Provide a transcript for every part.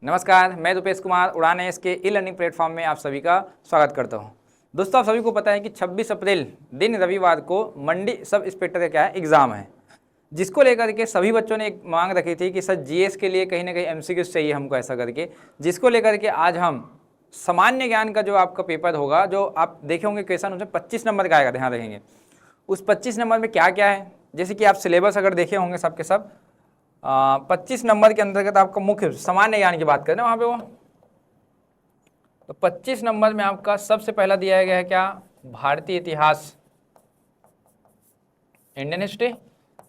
नमस्कार, मैं रुपेश कुमार उड़ान एस के ई लर्निंग प्लेटफॉर्म में आप सभी का स्वागत करता हूं। दोस्तों, आप सभी को पता है कि 26 अप्रैल दिन रविवार को मंडी सब इंस्पेक्टर का क्या है एग्ज़ाम है, जिसको लेकर के सभी बच्चों ने एक मांग रखी थी कि सर जीएस के लिए कहीं ना कहीं एमसीक्यूज चाहिए हमको, ऐसा करके जिसको लेकर के आज हम सामान्य ज्ञान का जो आपका पेपर होगा, जो आप देखे होंगे क्वेश्चन, उसमें 25 नंबर का आएगा। ध्यान रखेंगे उस 25 नंबर में क्या क्या है। जैसे कि आप सिलेबस अगर देखे होंगे सबके सब 25 नंबर के अंतर्गत आपका मुख्य सामान्य ज्ञान की बात करें वहाँ पे वो, तो 25 नंबर में आपका सबसे पहला दिया गया है क्या, भारतीय इतिहास, इंडियन हिस्ट्री।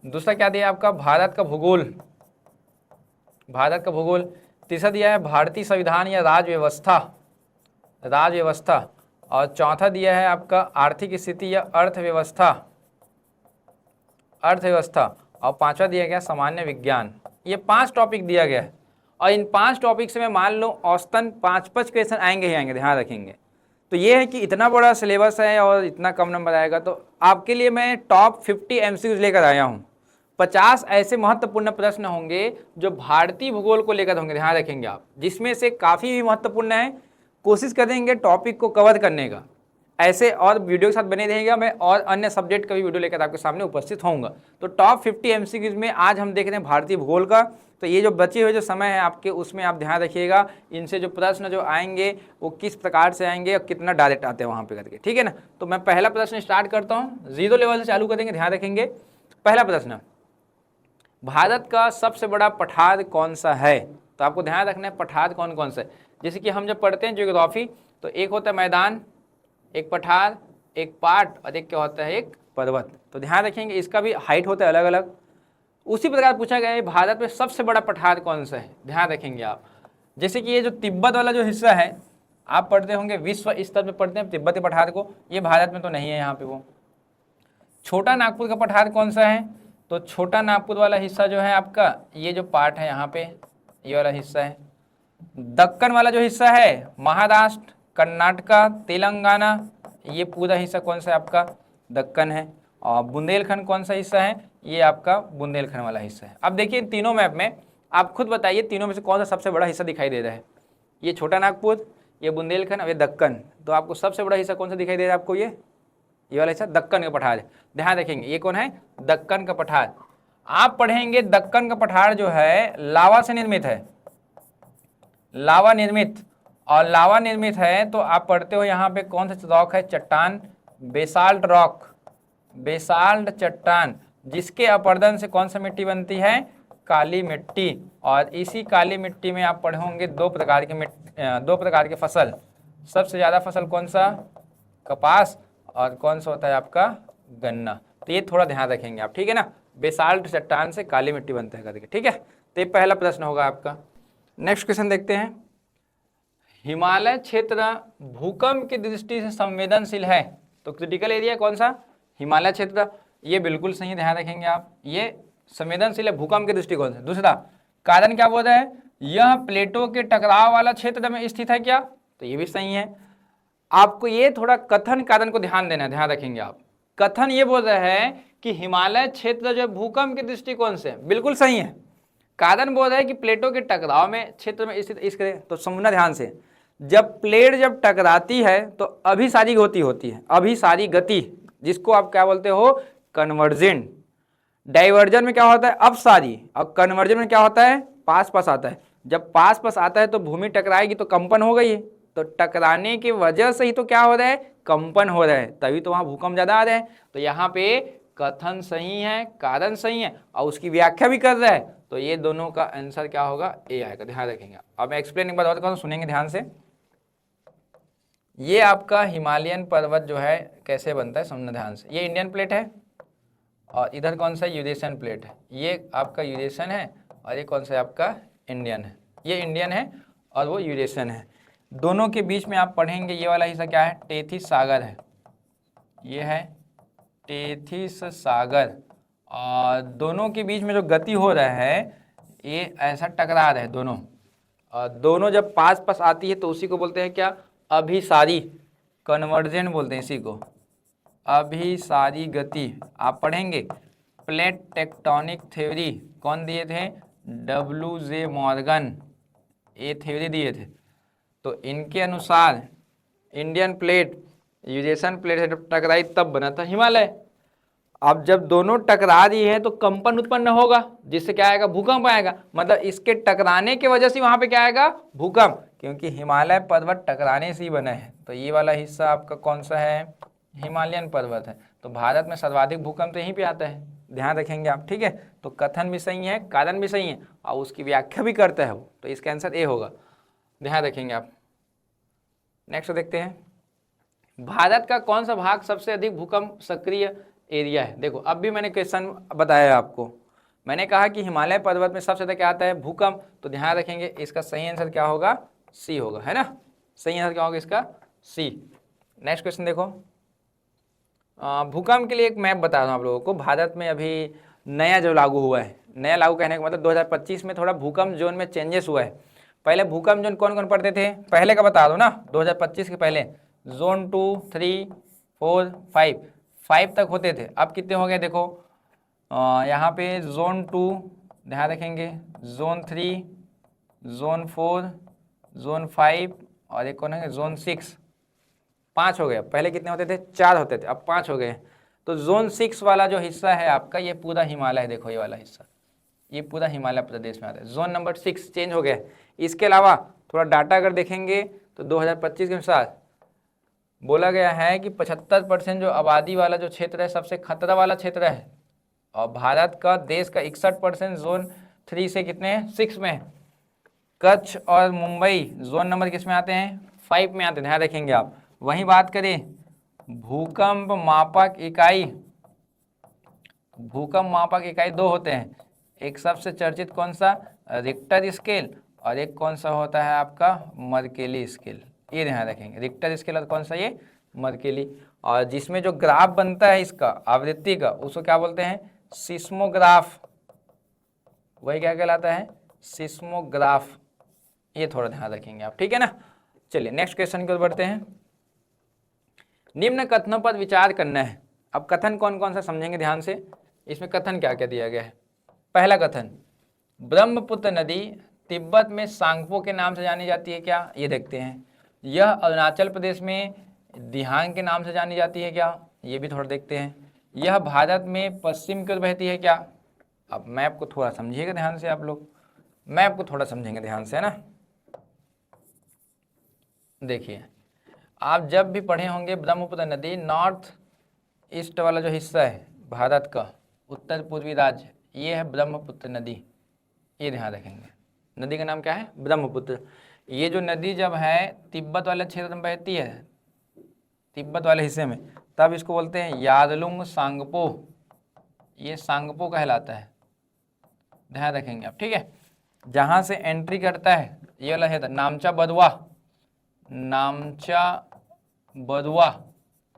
दूसरा क्या दिया आपका, भारत का भूगोल, भारत का भूगोल। तीसरा दिया है भारतीय संविधान या राजव्यवस्था, राजव्यवस्था। और चौथा दिया है आपका आर्थिक स्थिति या अर्थव्यवस्था, अर्थव्यवस्था। और पांचवा दिया गया सामान्य विज्ञान। ये 5 टॉपिक दिया गया है और इन 5 टॉपिक से मैं मान लो औसतन 5-5 क्वेश्चन आएंगे ही आएंगे, ध्यान रखेंगे। तो ये है कि इतना बड़ा सिलेबस है और इतना कम नंबर आएगा, तो आपके लिए मैं टॉप 50 एमसीक्यूज लेकर आया हूँ। 50 ऐसे महत्वपूर्ण प्रश्न होंगे जो भारतीय भूगोल को लेकर होंगे, ध्यान रखेंगे आप, जिसमें से काफ़ी भी महत्वपूर्ण है। कोशिश करेंगे टॉपिक को कवर करने का, ऐसे और वीडियो के साथ बने रहेगा। मैं और अन्य सब्जेक्ट का भी वीडियो लेकर आपके सामने उपस्थित होऊंगा। तो टॉप 50 एमसीक्यूज में आज हम देख रहे हैं भारतीय भूगोल का। तो ये जो बचे हुए जो समय है आपके, उसमें आप ध्यान रखिएगा इनसे जो प्रश्न जो आएंगे वो किस प्रकार से आएंगे और कितना डायरेक्ट आते हैं वहाँ पे करके, ठीक है ना। तो मैं पहला प्रश्न स्टार्ट करता हूँ, 0 लेवल से चालू करेंगे, ध्यान रखेंगे। पहला प्रश्न, भारत का सबसे बड़ा पठार कौन सा है। तो आपको ध्यान रखना है पठार कौन कौन सा है। जैसे कि हम जब पढ़ते हैं ज्योग्राफी, तो एक होता है मैदान, एक पठार, एक पाट और एक क्या होता है, एक पर्वत। तो ध्यान रखेंगे इसका भी हाइट होता है अलग अलग। उसी प्रकार पूछा गया है भारत में सबसे बड़ा पठार कौन सा है, ध्यान रखेंगे आप। जैसे कि ये जो तिब्बत वाला जो हिस्सा है, आप पढ़ते होंगे विश्व स्तर पे पढ़ते हैं तिब्बती पठार को, ये भारत में तो नहीं है यहाँ पे वो। छोटा नागपुर का पठार कौन सा है, तो छोटा नागपुर वाला हिस्सा जो है आपका, ये जो पार्ट है यहाँ पे, ये वाला हिस्सा है। दक्कन वाला जो हिस्सा है, महाराष्ट्र, कर्नाटका, तेलंगाना, ये पूरा हिस्सा कौन सा है आपका, दक्कन है। और बुंदेलखंड कौन सा हिस्सा है, ये आपका बुंदेलखंड वाला हिस्सा है। अब देखिए तीनों मैप में आप खुद बताइए तीनों में से कौन सा सबसे बड़ा हिस्सा दिखाई दे रहा है। ये छोटा नागपुर, ये बुंदेलखंड और ये दक्कन। तो आपको सबसे बड़ा हिस्सा कौन सा दिखाई दे रहा है आपको, ये वाला हिस्सा दक्कन का पठार है। ध्यान रखेंगे ये कौन है, दक्कन का पठार। आप पढ़ेंगे दक्कन का पठार जो है लावा से निर्मित है, लावा निर्मित। और लावा निर्मित है तो आप पढ़ते हो यहाँ पे कौन सा रॉक है, चट्टान, बेसाल्ट रॉक, बेसाल्ट चट्टान, जिसके अपरदन से कौन सा मिट्टी बनती है, काली मिट्टी। और इसी काली मिट्टी में आप पढ़ोगे दो प्रकार के फसल। सबसे ज़्यादा फसल कौन सा, कपास, और कौन सा होता है आपका, गन्ना। तो ये थोड़ा ध्यान रखेंगे आप, ठीक है ना। बेसाल्ट चट्टान से काली मिट्टी बनता है करके, ठीक है। तो ये पहला प्रश्न होगा आपका। नेक्स्ट क्वेश्चन देखते हैं, हिमालय क्षेत्र भूकंप की दृष्टि से संवेदनशील है। तो क्रिटिकल एरिया कौन सा, हिमालय क्षेत्र। ये बिल्कुल सही, ध्यान रखेंगे आप, ये संवेदनशील है भूकंप के दृष्टिकोण से। दूसरा कारण क्या बोल रहा है, यह प्लेटों के टकराव वाला क्षेत्र में स्थित है क्या, तो ये भी सही है। आपको ये थोड़ा कथन कारण को ध्यान देना है, ध्यान रखेंगे आप। कथन ये बोल रहा है कि हिमालय क्षेत्र जो भूकंप के दृष्टिकोण से बिल्कुल सही है। कारण बोल रहा है कि प्लेटों के टकराव में क्षेत्र में स्थित इसके, तो समझना ध्यान से, जब प्लेट जब टकराती है तो अभिसारी गति होती है, अभिसारी गति, जिसको आप क्या बोलते हो, कन्वर्जन। डाइवर्जन में क्या होता है, अपसारी, और कन्वर्जन में क्या होता है, पास पास आता है। जब पास पास आता है तो भूमि टकराएगी तो कंपन हो गई है, तो टकराने की वजह से ही तो क्या हो रहा है, कंपन हो रहा है, तभी तो वहां भूकंप ज्यादा आ रहे हैं। तो यहाँ पे कथन सही है, कारण सही है, और उसकी व्याख्या भी कर रहा है। तो ये दोनों का आंसर क्या होगा, ए आएगा, ध्यान रखेंगे। अब मैं एक्सप्लेन एक बार और करूँ, सुनेंगे ध्यान से। ये आपका हिमालयन पर्वत जो है कैसे बनता है, समझना ध्यान से। ये इंडियन प्लेट है और इधर कौन सा, यूरेशियन प्लेट है। ये आपका यूरेशियन है और ये कौन सा है आपका, इंडियन है। ये इंडियन है और वो यूरेशियन है। दोनों के बीच में आप पढ़ेंगे ये वाला हिस्सा क्या है, टेथिस सागर है, ये है टेथिस सागर। और दोनों के बीच में जो गति हो रहा है, ये ऐसा टकरा रहे हैं दोनों, और दोनों जब पास पास आती है तो उसी को बोलते हैं क्या, अभिसारी, कन्वर्जन बोलते हैं इसी को, अभिसारी गति। आप पढ़ेंगे प्लेट टेक्टोनिक थ्योरी, कौन दिए थे, W.J. मॉर्गन, ये थ्योरी दिए थे। तो इनके अनुसार इंडियन प्लेट यूरेशियन प्लेट से जब टकराई तब बना था हिमालय। अब जब दोनों टकरा रही है तो कंपन उत्पन्न होगा, जिससे क्या आएगा, भूकंप आएगा। मतलब इसके टकराने की वजह से वहां पे क्या आएगा, भूकंप, क्योंकि हिमालय पर्वत टकराने से ही बने हैं। तो ये वाला हिस्सा आपका कौन सा है, हिमालयन पर्वत है। तो भारत में सर्वाधिक भूकंप तो यहीं पे आता है, ध्यान रखेंगे आप, ठीक है। तो कथन भी सही है, कारण भी सही है, और उसकी व्याख्या भी करता है वो, तो इसका आंसर ए होगा, ध्यान रखेंगे आप। नेक्स्ट देखते हैं, भारत का कौन सा भाग सबसे अधिक भूकंप सक्रिय एरिया है। देखो अब भी मैंने क्वेश्चन बताया आपको, मैंने कहा कि हिमालय पर्वत में सबसे ज्यादा क्या आता है, भूकंप। तो ध्यान रखेंगे इसका सही आंसर क्या होगा, सी होगा, है ना। सही आंसर क्या होगा इसका, सी। नेक्स्ट क्वेश्चन देखो, भूकंप के लिए एक मैप बता रहा हूँ आप लोगों को। भारत में अभी नया जो लागू हुआ है, नया लागू कहने का मतलब 2025 में थोड़ा भूकंप जोन में चेंजेस हुआ है। पहले भूकंप जोन कौन कौन पढ़ते थे, पहले का बता दो ना, 2025 के पहले जोन 2, 3, 4, 5 तक होते थे। अब कितने हो गए देखो, यहाँ पे जोन 2, ध्यान रखेंगे, जोन 3, जोन 4, जोन 5 और एक कौन है, जोन 6, 5 हो गए। पहले कितने होते थे, 4 होते थे, अब 5 हो गए। तो जोन 6 वाला जो हिस्सा है आपका, ये पूरा हिमालय है, देखो ये वाला हिस्सा, ये पूरा हिमालय प्रदेश में आता है। जोन नंबर 6 चेंज हो गया। इसके अलावा थोड़ा डाटा अगर देखेंगे तो 2025 के अनुसार बोला गया है कि 75% जो आबादी वाला जो क्षेत्र है सबसे खतरा वाला क्षेत्र है, और भारत का, देश का 61% जोन 3 से कितने हैं, 6 में है। कच्छ और मुंबई जोन नंबर किस में आते हैं, 5 में आते हैं, ध्यान रखेंगे आप। वहीं बात करें भूकंप मापक इकाई, भूकंप मापक इकाई 2 होते हैं, एक सबसे चर्चित कौन सा, रिक्टर स्केल, और एक कौन सा होता है आपका, मर्केली स्केल। ये ध्यान रखेंगे, रिक्टर स्केल और कौन सा, ये मर्केली। और जिसमें जो ग्राफ बनता है इसका आवृत्ति का, उसको क्या बोलते हैं, सिस्मोग्राफ। वही क्या कहलाता है, सिस्मोग्राफ। ये थोड़ा ध्यान रखेंगे आप, ठीक है ना। चलिए नेक्स्ट क्वेश्चन की ओर बढ़ते हैं। निम्न कथनों पर विचार करना है। अब कथन कौन कौन सा समझेंगे ध्यान से, इसमें कथन क्या क्या दिया गया है। पहला कथन, ब्रह्मपुत्र नदी तिब्बत में सांगपो के नाम से जानी जाती है क्या, ये देखते हैं। यह अरुणाचल प्रदेश में दिहांग के नाम से जानी जाती है क्या, ये भी थोड़ा देखते हैं। यह भारत में पश्चिम की ओर बहती है क्या। अब मैप को थोड़ा समझिएगा ध्यान से आप लोग, मैप को थोड़ा समझेंगे ध्यान से, है ना। देखिए आप जब भी पढ़े होंगे ब्रह्मपुत्र नदी, नॉर्थ ईस्ट वाला जो हिस्सा है भारत का, उत्तर पूर्वी राज्य, ये है ब्रह्मपुत्र नदी, ये ध्यान रखेंगे। नदी का नाम क्या है, ब्रह्मपुत्र। ये जो नदी जब है तिब्बत वाले क्षेत्र में बहती है, तिब्बत वाले हिस्से में, तब इसको बोलते हैं यादलुंग सांगपो, ये सांगपो कहलाता है, ध्यान रखेंगे आप, ठीक है। जहाँ से एंट्री करता है ये वाला है नामचा बदवा, नामचा बदवा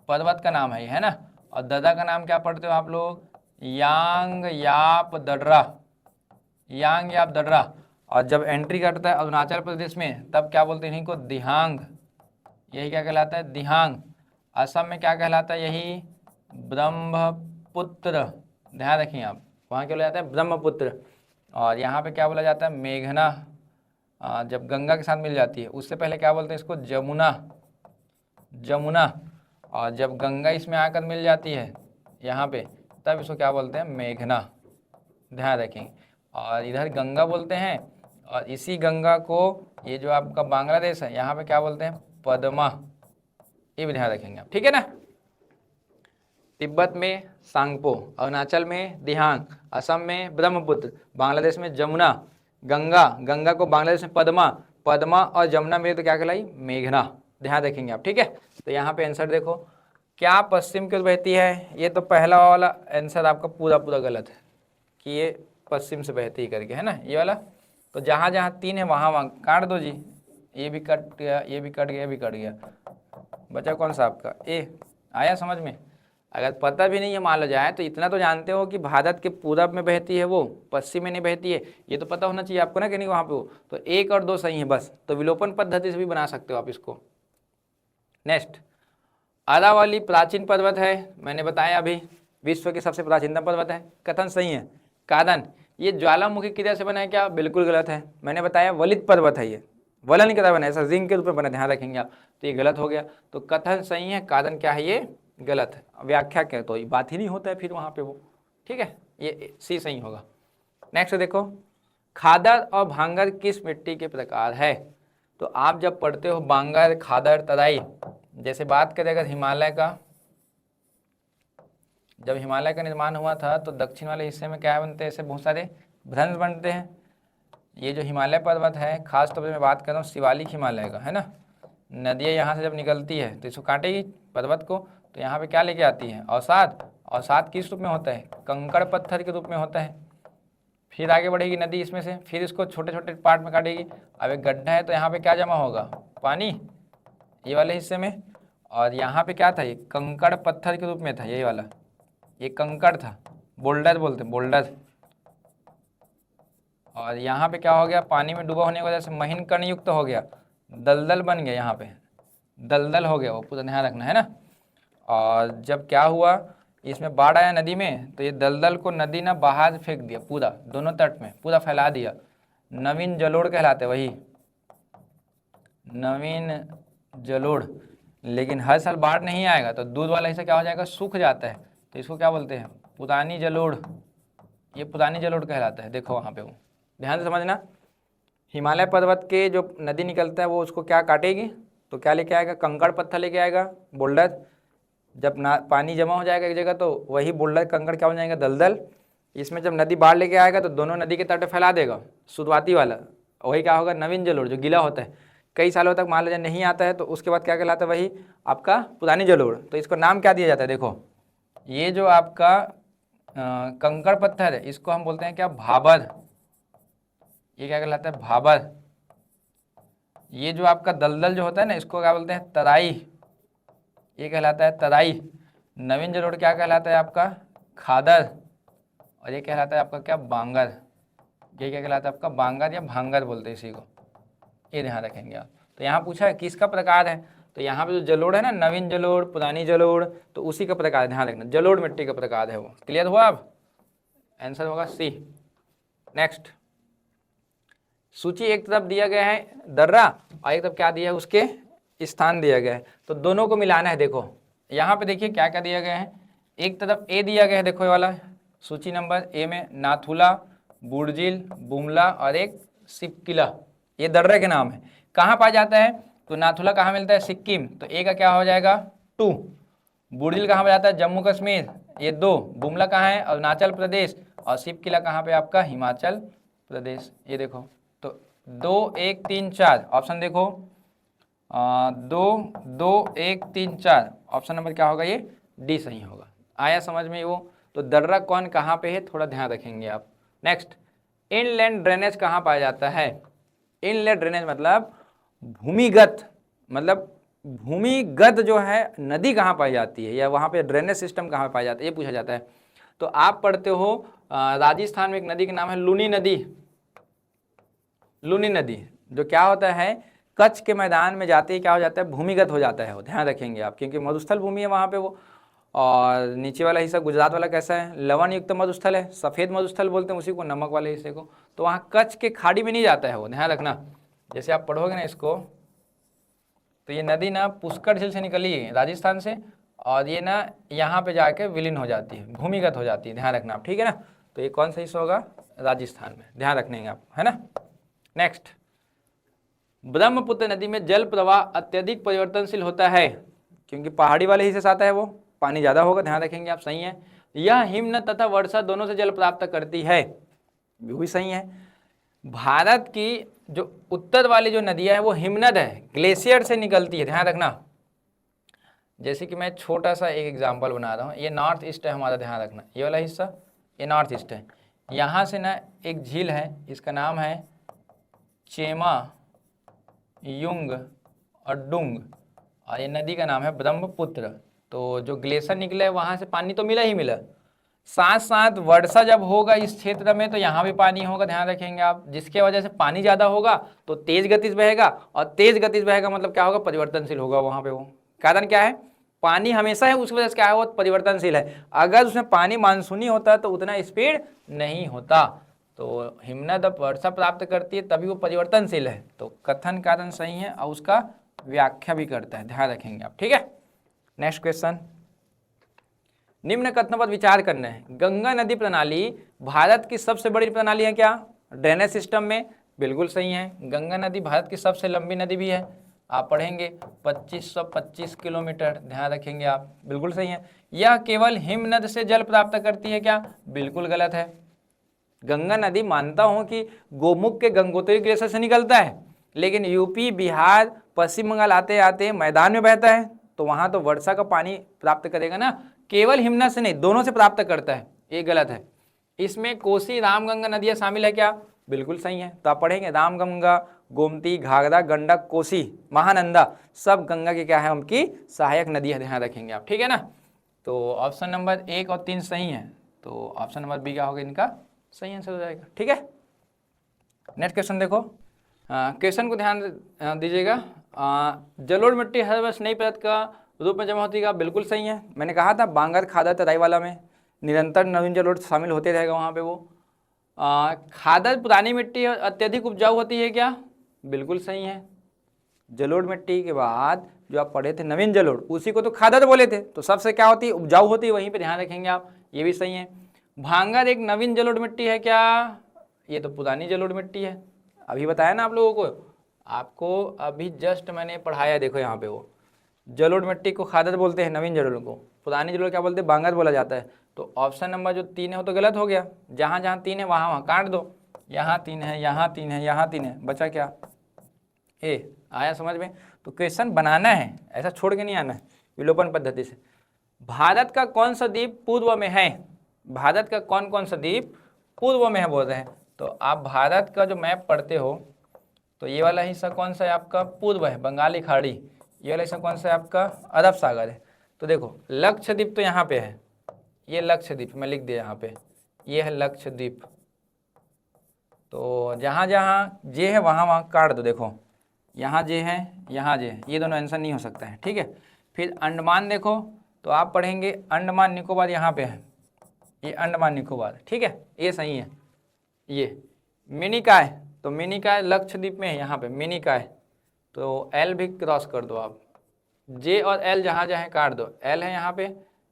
पर्वत का नाम है ना। और ददा का नाम क्या पढ़ते हो आप लोग, यांग याप दर्रा, यांग याप दर्रा। और जब एंट्री करता है अरुणाचल प्रदेश में, तब क्या बोलते हैं इन्हीं को, दिहांग, यही क्या कहलाता है, दिहांग। असम में क्या कहलाता है, यही ब्रह्मपुत्र, ध्यान रखिए आप, वहाँ क्या बोला जाता है, ब्रह्मपुत्र। और यहाँ पे क्या बोला जाता है, मेघना, जब गंगा के साथ मिल जाती है, उससे पहले क्या बोलते हैं इसको, जमुना, जमुना। और जब गंगा इसमें आकर मिल जाती है यहाँ पे, तब इसको क्या बोलते हैं, मेघना, ध्यान रखेंगे। और इधर गंगा बोलते हैं, और इसी गंगा को ये जो आपका बांग्लादेश है, यहाँ पे क्या बोलते हैं, पद्मा, ये भी ध्यान रखेंगे आप, ठीक है ना। तिब्बत में सांगपो, अरुणाचल में दिहांग, असम में ब्रह्मपुत्र, बांग्लादेश में जमुना, गंगा, गंगा को बांग्लादेश में पद्मा, पद्मा और जमुना में तो क्या कहलाई, मेघना, ध्यान रखेंगे आप, ठीक है। तो यहाँ पे आंसर देखो, क्या पश्चिम की ओर बहती है, ये तो पहला वाला आंसर आपका पूरा पूरा गलत है कि ये पश्चिम से बहती करके, है ना, ये वाला। तो जहाँ जहाँ 3 है वहाँ वहाँ काट दो जी, ये भी कट गया, ये भी कट गया, ये भी कट गया, बचा कौन सा आपका, ए। आया समझ में। अगर पता भी नहीं है मान लो जाए, तो इतना तो जानते हो कि भारत के पूरब में बहती है वो, पश्चिम में नहीं बहती है, ये तो पता होना चाहिए आपको ना कि नहीं वहाँ पे हो। तो 1 और 2 सही है बस, तो विलोपन पद्धति से भी बना सकते हो आप इसको। नेक्स्ट, अरावली प्राचीन पर्वत है, मैंने बताया अभी, विश्व के सबसे प्राचीनतम पर्वत है, कथन सही है। कारण, ये ज्वालामुखी क्रिया से बना है क्या, बिल्कुल गलत है। मैंने बताया वलित पर्वत है, ये वलन की तरह बना, ऐसा जिंक के रूप में बना, ध्यान रखेंगे आप। तो ये गलत हो गया। तो कथन सही है, कारण क्या है, ये गलत है। व्याख्या क्या, तो ये बात ही नहीं होता है फिर वहाँ पे वो, ठीक है, ये सी सही होगा। नेक्स्ट देखो, खादर और भांगर किस मिट्टी के प्रकार है। तो आप जब पढ़ते हो बांगर, खादर, तराई, जैसे बात करें अगर हिमालय का, जब हिमालय का निर्माण हुआ था तो दक्षिण वाले हिस्से में क्या बनते हैं, ऐसे बहुत सारे भ्रंश बनते हैं। ये जो हिमालय पर्वत है, खास तौर पे मैं बात कर रहा हूँ शिवालिक हिमालय का, है ना, नदियाँ यहाँ से जब निकलती है तो इसको काटेगी पर्वत को, तो यहाँ पे क्या लेके आती है, अवसाद। अवसाद किस रूप में होता है, कंकड़ पत्थर के रूप में होता है। फिर आगे बढ़ेगी नदी इसमें से, फिर इसको छोटे छोटे पार्ट में काटेगी। अब एक गड्ढा है तो यहाँ पे क्या जमा होगा, पानी, ये वाले हिस्से में। और यहाँ पे क्या था, ये कंकड़ पत्थर के रूप में था, यही वाला, ये कंकड़ था, बोल्डर बोलते हैं, बोल्डर। और यहाँ पे क्या हो गया, पानी में डूबा होने की वजह से महीन कण युक्त हो गया, दलदल बन गया, यहाँ पे दलदल हो गया वो, पूरा ध्यान रखना है ना। और जब क्या हुआ, इसमें बाढ़ आया नदी में, तो ये दलदल को नदी ना बाहर फेंक दिया, पूरा दोनों तट में पूरा फैला दिया। नवीन जलोढ़ कहलाते, वही नवीन जलोढ़। लेकिन हर साल बाढ़ नहीं आएगा तो दूध वाला हिस्सा क्या हो जाएगा, सूख जाता है, तो इसको क्या बोलते हैं, पुरानी जलोढ़। ये पुरानी जलोढ़ कहलाता है। देखो वहाँ पे वो, ध्यान से समझना। हिमालय पर्वत के जो नदी निकलता है वो उसको क्या काटेगी, तो क्या लेके आएगा, कंकड़ पत्थर लेके आएगा, बोल्डर। जब ना पानी जमा हो जाएगा एक जगह तो वही बोल्डर कंकड़ क्या हो जाएगा, दलदल। इसमें जब नदी बाढ़ लेके आएगा तो दोनों नदी के तट फैला देगा, शुरुआती वाला, वही क्या होगा, नवीन जलोढ़, जो गीला होता है, कई सालों तक मान लीजिए नहीं आता है, तो उसके बाद क्या कहलाता है, वही आपका पुरानी जलोढ़। तो इसको नाम क्या दिया जाता है, देखो ये जो आपका कंकड़ पत्थर है इसको हम बोलते हैं क्या, भाबर। ये क्या कहलाता है, भाबर। ये जो आपका दलदल जो होता है ना, इसको क्या बोलते हैं, तराई। ये कहलाता है तराई। नवीन जलोढ़ क्या कहलाता है आपका, खादर। और ये कहलाता है आपका क्या, बांगर। ये क्या कहलाता है आपका, बांगर या भांगर बोलते हैं इसी को, ये ध्यान रखेंगे आप। तो यहाँ पूछा है किसका प्रकार है, तो यहाँ पे जो जलोढ़ है ना, नवीन जलोढ़, पुरानी जलोढ़, तो उसी का प्रकार, ध्यान रखना, जलोढ़ मिट्टी का प्रकार है वो। क्लियर हुआ अब, आंसर होगा सी। नेक्स्ट, सूची एक तरफ दिया गया है दर्रा और एक तरफ क्या दिया है, उसके स्थान दिया गया है, तो दोनों को मिलाना है। देखो यहाँ पे देखिए क्या क्या दिया गया है, एक तरफ ए दिया गया है, देखो ये वाला सूची नंबर ए में नाथुला, बुर्जिल, बुमला और एक सिपकिला, ये दर्रे के नाम है। कहाँ पाया जाता है, तो नाथुला कहाँ मिलता है, सिक्किम, तो ए का क्या हो जाएगा 2। बुर्जिल कहाँ पर जाता है, जम्मू कश्मीर, ये 2। बुमला कहाँ है, अरुणाचल प्रदेश, और सिपकिला कहाँ पे आपका, हिमाचल प्रदेश। ये देखो, तो 2 1 3 4 ऑप्शन देखो, 2 2 1 3 4 ऑप्शन नंबर क्या होगा, ये डी सही होगा। आया समझ में वो। तो दर्रा कौन कहाँ पे है, थोड़ा ध्यान रखेंगे आप। नेक्स्ट, इनलैंड ड्रेनेज कहाँ पाया जाता है। इनलैंड ड्रेनेज मतलब भूमिगत, मतलब भूमिगत जो है नदी कहाँ पाई जाती है, या वहाँ पे ड्रेनेज सिस्टम कहाँ पाया जाता है, ये पूछा जाता है। तो आप पढ़ते हो राजस्थान में एक नदी का नाम है लूनी नदी। लूनी नदी जो क्या होता है, कच्छ के मैदान में जाते ही क्या हो जाता है, भूमिगत हो जाता है वो, ध्यान रखेंगे आप, क्योंकि मरुस्थल भूमि है वहाँ पे वो। और नीचे वाला हिस्सा गुजरात वाला कैसा है, लवण युक्त मरुस्थल है, सफ़ेद मरुस्थल बोलते हैं उसी को, नमक वाले हिस्से को। तो वहाँ कच्छ के खाड़ी में नहीं जाता है वो, ध्यान रखना। जैसे आप पढ़ोगे ना इसको, तो ये नदी ना पुष्कर झील से निकली है राजस्थान से, और ये ना यहाँ पे जाके विलीन हो जाती है, भूमिगत हो जाती है, ध्यान रखना आप, ठीक है ना। तो ये कौन सा हिस्सा होगा, राजस्थान में, ध्यान रखने आप, है ना। नेक्स्ट, ब्रह्मपुत्र नदी में जल प्रवाह अत्यधिक परिवर्तनशील होता है, क्योंकि पहाड़ी वाले हिस्से से आता है वो, पानी ज़्यादा होगा, ध्यान रखेंगे आप, सही है। यह हिमनद तथा वर्षा दोनों से जल प्राप्त करती है, भी सही है। भारत की जो उत्तर वाली जो नदियाँ है वो हिमनद है, ग्लेशियर से निकलती है, ध्यान रखना। जैसे कि मैं छोटा सा एक एग्जांपल बना रहा हूँ, ये नॉर्थ ईस्ट है हमारा, ध्यान रखना, ये वाला हिस्सा ये नॉर्थ ईस्ट है। यहाँ से ना एक झील है, इसका नाम है चेमा युंग अडुंग, और ये नदी का नाम है ब्रह्मपुत्र। तो जो ग्लेशियर निकले वहाँ से पानी तो मिला ही मिला, साथ साथ वर्षा जब होगा इस क्षेत्र में तो यहाँ भी पानी होगा, ध्यान रखेंगे आप, जिसके वजह से पानी ज़्यादा होगा तो तेज गति से बहेगा, और तेज गति से बहेगा मतलब क्या होगा, परिवर्तनशील होगा वहाँ पे वो। कारण क्या है, पानी हमेशा है, उस वजह से क्या है, वो परिवर्तनशील है। अगर उसमें पानी मानसूनी होता तो उतना स्पीड नहीं होता। तो तो हिमनद अब वर्षा प्राप्त करती है तभी वो परिवर्तनशील है, तो कथन कारण सही है और उसका व्याख्या भी करता है, ध्यान रखेंगे आप। ठीक है, नेक्स्ट क्वेश्चन, निम्न कथनों पर विचार करना है। गंगा नदी प्रणाली भारत की सबसे बड़ी प्रणाली है क्या ड्रेनेज सिस्टम में? बिल्कुल सही है। गंगा नदी भारत की सबसे लंबी नदी भी है, आप पढ़ेंगे 2525 किलोमीटर, ध्यान रखेंगे आप, बिल्कुल सही है। यह केवल हिमनद से जल प्राप्त करती है क्या? बिल्कुल गलत है। गंगा नदी मानता हूं कि गोमुख के गंगोत्री ग्लेशियर से निकलता है, लेकिन यूपी, बिहार, पश्चिम बंगाल आते आते मैदान में बहता है, तो वहां तो वर्षा का पानी प्राप्त करेगा ना, केवल हिमनद से नहीं, दोनों से प्राप्त करता है, ये गलत है। इसमें कोसी, रामगंगा नदियां शामिल है क्या? बिल्कुल सही है। तो आप पढ़ेंगे रामगंगा, गोमती, घाघरा, गंडक, कोसी, महानंदा, सब गंगा की क्या है, उनकी सहायक नदी है, ध्यान रखेंगे आप। ठीक है ना, तो ऑप्शन नंबर 1 और 3 सही है, तो ऑप्शन नंबर बी क्या होगा इनका सही आंसर हो जाएगा। ठीक है, नेक्स्ट क्वेश्चन देखो, क्वेश्चन को ध्यान दीजिएगा। जलोढ़ मिट्टी हर वर्ष नई परत का रूप में जमा होती है, बिल्कुल सही है। मैंने कहा था बांगर, खादर, तराई वाला में निरंतर नवीन जलोढ़ शामिल होते रहेगा वहाँ पे वो। खादर पुरानी मिट्टी अत्यधिक उपजाऊ होती है क्या? बिल्कुल सही है। जलोढ़ मिट्टी के बाद जो आप पढ़े थे नवीन जलोढ़, उसी को तो खादर बोले थे, तो सबसे क्या होती है, उपजाऊ होती है, वहीं पे ध्यान रखेंगे आप, ये भी सही है। भांगर एक नवीन जलोढ़ मिट्टी है क्या? ये तो पुरानी जलोढ़ मिट्टी है, अभी बताया ना आप लोगों को, आपको अभी जस्ट मैंने पढ़ाया, देखो यहाँ पे वो जलोढ़ मिट्टी को खादर बोलते हैं, नवीन जलोढ़ को, पुरानी जलोढ़ क्या बोलते हैं, भांगर बोला जाता है। तो ऑप्शन नंबर जो 3 है वो तो गलत हो गया, जहाँ जहाँ 3 है वहाँ वहाँ काट दो, यहाँ 3 है, यहाँ 3 है, यहाँ 3 है, बचा क्या ए, आया समझ में? तो क्वेश्चन बनाना है, ऐसा छोड़ के नहीं आना है, विलोपन पद्धति से। भारत का कौन सा द्वीप पूर्व में है? भारत का कौन कौन सा द्वीप पूर्व में है बोल रहे हैं, तो आप भारत का जो मैप पढ़ते हो तो ये वाला हिस्सा कौन सा है आपका, पूर्व है, बंगाली खाड़ी, ये वाला हिस्सा कौन सा है आपका, अरब सागर है। तो देखो लक्षद्वीप तो यहाँ पे है, ये लक्षद्वीप मैं लिख दिया यहाँ पे, ये है लक्षद्वीप, तो जहाँ जहाँ जे है वहाँ वहाँ काट दो, देखो यहाँ जे है, यहाँ जे है, ये दोनों आंसर नहीं हो सकता है। ठीक है, फिर अंडमान देखो, तो आप पढ़ेंगे अंडमान निकोबार, यहाँ पे है ये अंडमान निकोबार, ठीक है, ये सही है। ये मिनिकॉय, तो मिनिकॉय लक्षद्वीप में है, यहाँ पे मिनिकॉय, तो एल भी क्रॉस कर दो आप, जे और एल जहाँ जहाँ काट दो, एल है यहाँ पे,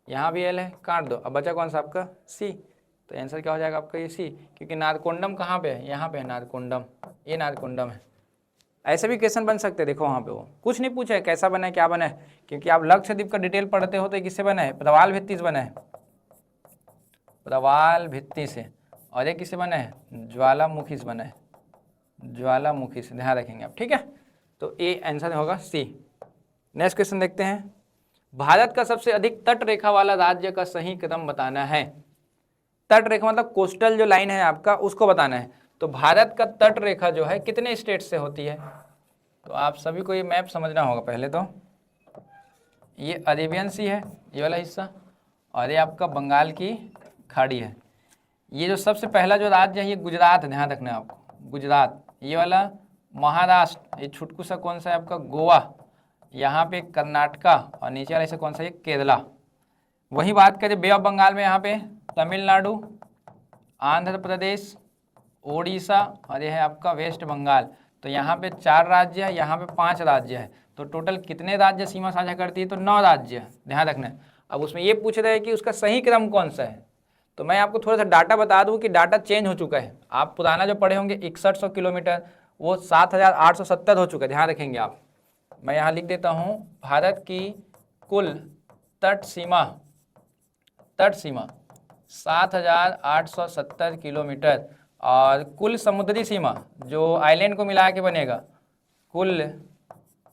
यहाँ भी एल है, काट दो, अब बचा कौन सा आपका सी, तो आंसर क्या हो जाएगा आपका ये सी, क्योंकि नारकोंडम कहाँ पे है, यहाँ पे है नारकोंडम, ये नारकोंडम है। ऐसे भी क्वेश्चन बन सकते हैं, देखो वहाँ पे वो कुछ नहीं पूछा है कैसा बना है क्या बना है, क्योंकि आप लक्षद्वीप का डिटेल पढ़ते हो तो किससे बना है, प्रवाल भित्ति से बना है, प्रवाल भित्ति से, और ये किससे बना है, ज्वालामुखी से बना है, ज्वालामुखी से, ध्यान रखेंगे आप। ठीक है, तो ये आंसर होगा सी। नेक्स्ट क्वेश्चन देखते हैं, भारत का सबसे अधिक तट रेखा वाला राज्य का सही क्रम बताना है। तट रेखा मतलब कोस्टल जो लाइन है आपका, उसको बताना है। तो भारत का तट रेखा जो है कितने स्टेट से होती है, तो आप सभी को ये मैप समझना होगा। पहले तो ये अरेबियन सी है ये वाला हिस्सा, और ये आपका बंगाल की खाड़ी है। ये जो सबसे पहला जो राज्य है ये गुजरात है, ध्यान रखना है आपको, गुजरात, ये वाला महाराष्ट्र, ये छुटकू सा कौन सा है आपका गोवा, यहाँ पे कर्नाटका, और नीचे वाला हिस्सा कौन सा है केरला। वही बात करें बे ऑफ बंगाल में, यहाँ पे तमिलनाडु, आंध्र प्रदेश, ओडिशा, और यह है आपका वेस्ट बंगाल। तो यहाँ पे 4 राज्य है, यहाँ पे 5 राज्य है, तो टोटल कितने राज्य सीमा साझा करती है, तो 9 राज्य, ध्यान रखना है। अब उसमें ये पूछ रहे हैं कि उसका सही क्रम कौन सा है, तो मैं आपको थोड़ा सा डाटा बता दूं कि डाटा चेंज हो चुका है। आप पुराना जो पढ़े होंगे 6100 किलोमीटर, वो 7870 हो चुका है, ध्यान रखेंगे आप। मैं यहाँ लिख देता हूँ, भारत की कुल तट सीमा 7870 किलोमीटर, और कुल समुद्री सीमा जो आइलैंड को मिला के बनेगा, कुल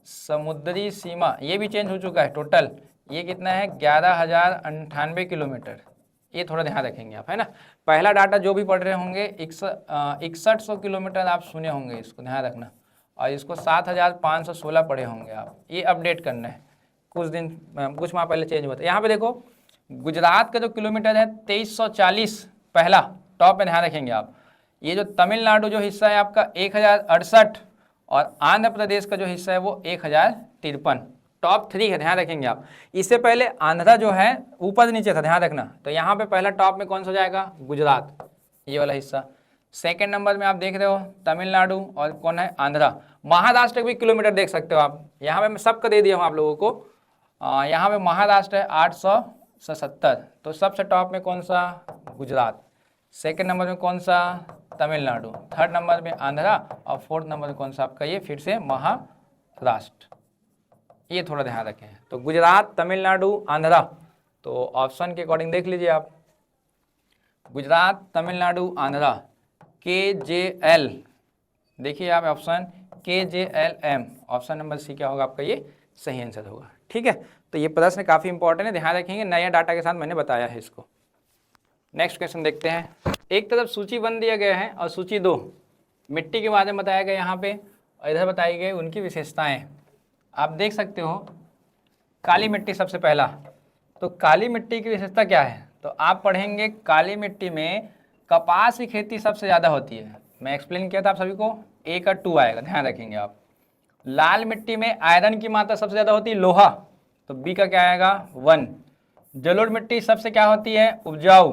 समुद्री सीमा ये भी चेंज हो चुका है, टोटल ये कितना है 11,098 किलोमीटर। ये थोड़ा ध्यान रखेंगे आप, है ना। पहला डाटा जो भी पढ़ रहे होंगे 6100 किलोमीटर आप सुने होंगे, इसको ध्यान रखना, और इसको 7516 पढ़े होंगे आप, ये अपडेट करना है, कुछ माह पहले चेंज हुआ था। यहाँ पे देखो गुजरात का जो किलोमीटर है 2340, पहला टॉप में, ध्यान रखेंगे आप। ये जो तमिलनाडु जो हिस्सा है आपका 1068, और आंध्र प्रदेश का जो हिस्सा है वो 1053, टॉप 3 है, ध्यान रखेंगे आप। इससे पहले आंध्रा जो है ऊपर नीचे था, ध्यान रखना। तो यहाँ पे पहला टॉप में कौन सा जाएगा, गुजरात, ये वाला हिस्सा। सेकंड नंबर में आप देख रहे हो तमिलनाडु, और कौन है, आंध्रा। महाराष्ट्र भी किलोमीटर देख सकते हो आप, यहाँ पे मैं सबका दे दिया हूँ आप लोगों को। यहाँ पे महाराष्ट्र है 877, तो सबसे टॉप में कौन सा, गुजरात। सेकंड नंबर में कौन सा, तमिलनाडु। थर्ड नंबर में आंध्रा, और फोर्थ नंबर में कौन सा आपका ये फिर से महाराष्ट्र। ये थोड़ा ध्यान रखें, तो गुजरात, तमिलनाडु, आंध्रा। तो ऑप्शन के अकॉर्डिंग देख लीजिए आप, गुजरात, तमिलनाडु, आंध्रा, KJL। देखिए आप option KJLM, option number C क्या होगा आपका, ये सही आंसर होगा। ठीक है, तो ये प्रश्न काफ़ी इंपॉर्टेंट है, ध्यान रखेंगे, नया डाटा के साथ मैंने बताया है इसको। नेक्स्ट क्वेश्चन देखते हैं। एक तरफ सूची 1 दिया गया है और सूची 2 मिट्टी के बारे में बताया गया यहाँ पे, और इधर बताई गई उनकी विशेषताएं। आप देख सकते हो काली मिट्टी सबसे पहला, तो काली मिट्टी की विशेषता क्या है, तो आप पढ़ेंगे काली मिट्टी में कपास की खेती सबसे ज़्यादा होती है। मैं एक्सप्लेन किया था आप सभी को, A का 2 आएगा, ध्यान रखेंगे आप। लाल मिट्टी में आयरन की मात्रा सबसे ज़्यादा होती है, लोहा, तो B का क्या आएगा, 1। जलोढ़ मिट्टी सबसे क्या होती है, उपजाऊ,